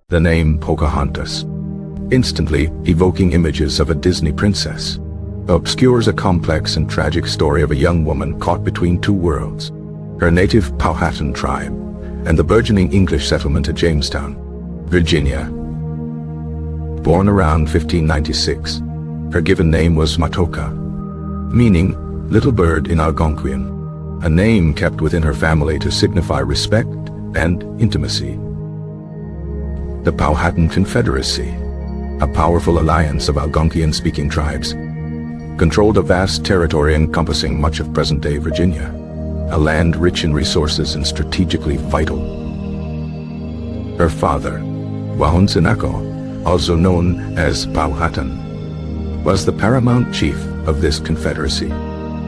The name Pocahontas, instantly evoking images of a Disney princess, obscures a complex and tragic story of a young woman caught between two worlds, her native Powhatan tribe and the burgeoning English settlement at Jamestown, Virginia. Born around 1596, her given name was Matoka, meaning little bird in Algonquian, a name kept within her family to signify respect and intimacy. The Powhatan Confederacy, a powerful alliance of Algonquian-speaking tribes, controlled a vast territory encompassing much of present-day Virginia, a land rich in resources and strategically vital. Her father, Wahunsinako, also known as Powhatan, was the paramount chief of this confederacy,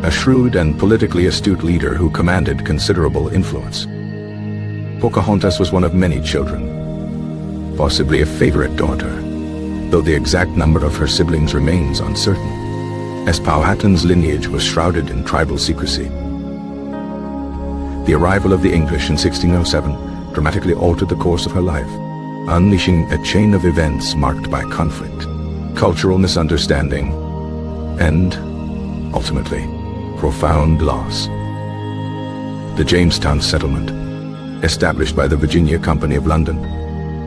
a shrewd and politically astute leader who commanded considerable influence. Pocahontas was one of many children, possibly a favorite daughter, though the exact number of her siblings remains uncertain, as Powhatan's lineage was shrouded in tribal secrecy. The arrival of the English in 1607 dramatically altered the course of her life, unleashing a chain of events marked by conflict, cultural misunderstanding, and, ultimately, profound loss. The Jamestown settlement, established by the Virginia Company of London,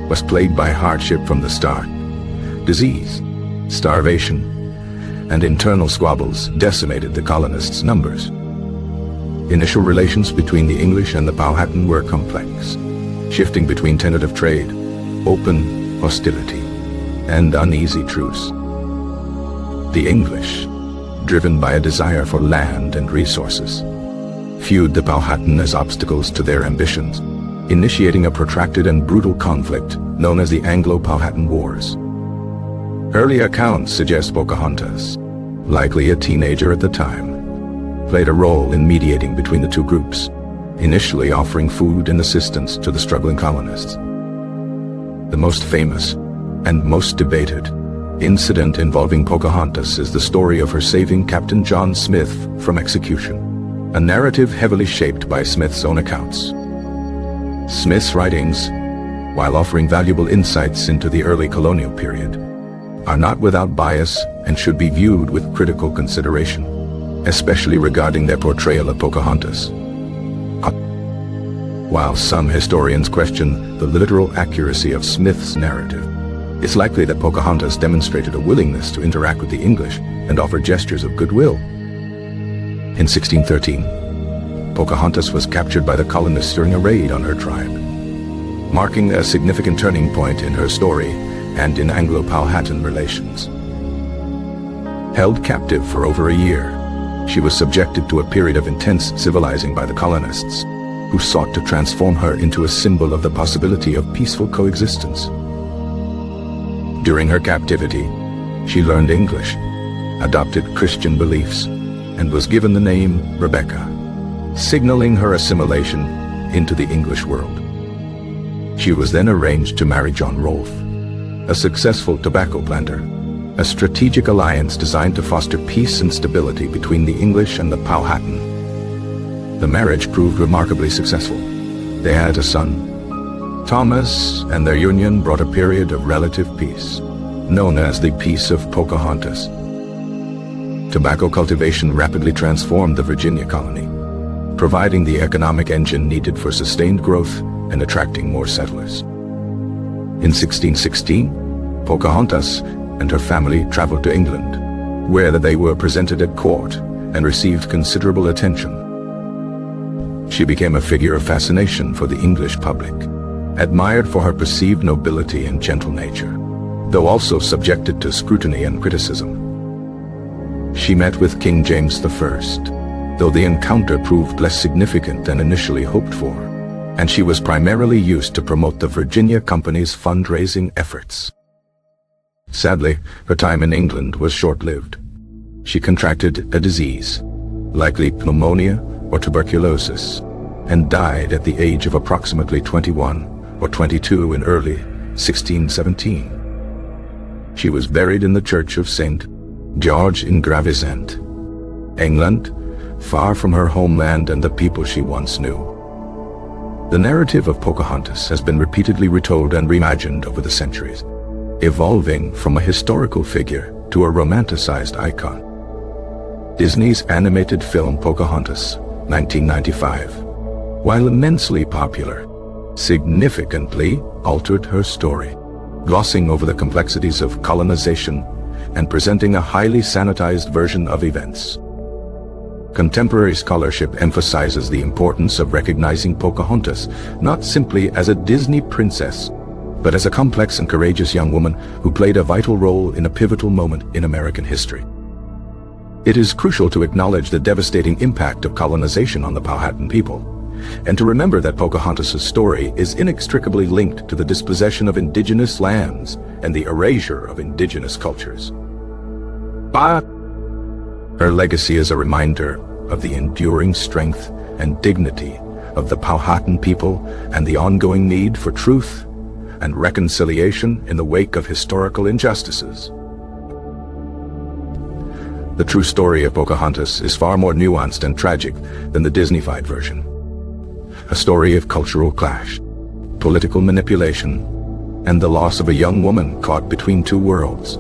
was plagued by hardship from the start. Disease, starvation, and internal squabbles decimated the colonists' numbers. Initial relations between the English and the Powhatan were complex, shifting between tentative trade, open hostility, and uneasy truce. The English, driven by a desire for land and resources, viewed the Powhatan as obstacles to their ambitions, initiating a protracted and brutal conflict known as the Anglo-Powhatan Wars. Early accounts suggest Pocahontas, likely a teenager at the time, played a role in mediating between the two groups, initially offering food and assistance to the struggling colonists. The most famous and most debated incident involving Pocahontas is the story of her saving Captain John Smith from execution, a narrative heavily shaped by Smith's own accounts. Smith's writings, while offering valuable insights into the early colonial period, are not without bias and should be viewed with critical consideration, especially regarding their portrayal of Pocahontas. While some historians question the literal accuracy of Smith's narrative, it's likely that Pocahontas demonstrated a willingness to interact with the English and offer gestures of goodwill. In 1613, Pocahontas was captured by the colonists during a raid on her tribe, marking a significant turning point in her story and in Anglo-Powhatan relations. Held captive for over a year, she was subjected to a period of intense civilizing by the colonists, who sought to transform her into a symbol of the possibility of peaceful coexistence. During her captivity, she learned English, adopted Christian beliefs, and was given the name Rebecca, signaling her assimilation into the English world. She was then arranged to marry John Rolfe, a successful tobacco planter, a strategic alliance designed to foster peace and stability between the English and the Powhatan. The marriage proved remarkably successful. They had a son, Thomas, and their union brought a period of relative peace, known as the Peace of Pocahontas. Tobacco cultivation rapidly transformed the Virginia colony, providing the economic engine needed for sustained growth and attracting more settlers. In 1616, Pocahontas and her family traveled to England, where they were presented at court and received considerable attention. She became a figure of fascination for the English public, admired for her perceived nobility and gentle nature, though also subjected to scrutiny and criticism. She met with King James I, though the encounter proved less significant than initially hoped for, and she was primarily used to promote the Virginia Company's fundraising efforts. Sadly, her time in England was short-lived. She contracted a disease, likely pneumonia or tuberculosis, and died at the age of approximately 21 or 22 in early 1617. She was buried in the Church of St. George in Gravesend, England, far from her homeland and the people she once knew. The narrative of Pocahontas has been repeatedly retold and reimagined over the centuries, evolving from a historical figure to a romanticized icon. Disney's animated film Pocahontas, 1995, while immensely popular, significantly altered her story, glossing over the complexities of colonization and presenting a highly sanitized version of events. Contemporary scholarship emphasizes the importance of recognizing Pocahontas not simply as a Disney princess, but as a complex and courageous young woman who played a vital role in a pivotal moment in American history. It is crucial to acknowledge the devastating impact of colonization on the Powhatan people, and to remember that Pocahontas' story is inextricably linked to the dispossession of indigenous lands and the erasure of indigenous cultures. But her legacy is a reminder of the enduring strength and dignity of the Powhatan people and the ongoing need for truth and reconciliation in the wake of historical injustices. The true story of Pocahontas is far more nuanced and tragic than the Disneyfied version. A story of cultural clash, political manipulation, and the loss of a young woman caught between two worlds.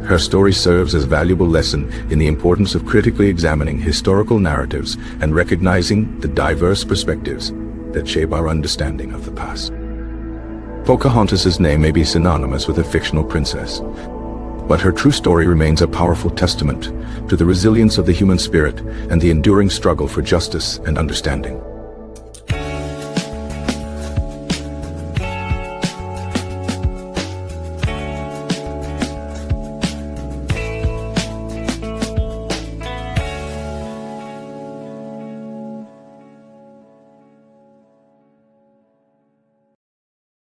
Her story serves as a valuable lesson in the importance of critically examining historical narratives and recognizing the diverse perspectives that shape our understanding of the past. Pocahontas' name may be synonymous with a fictional princess, but her true story remains a powerful testament to the resilience of the human spirit and the enduring struggle for justice and understanding.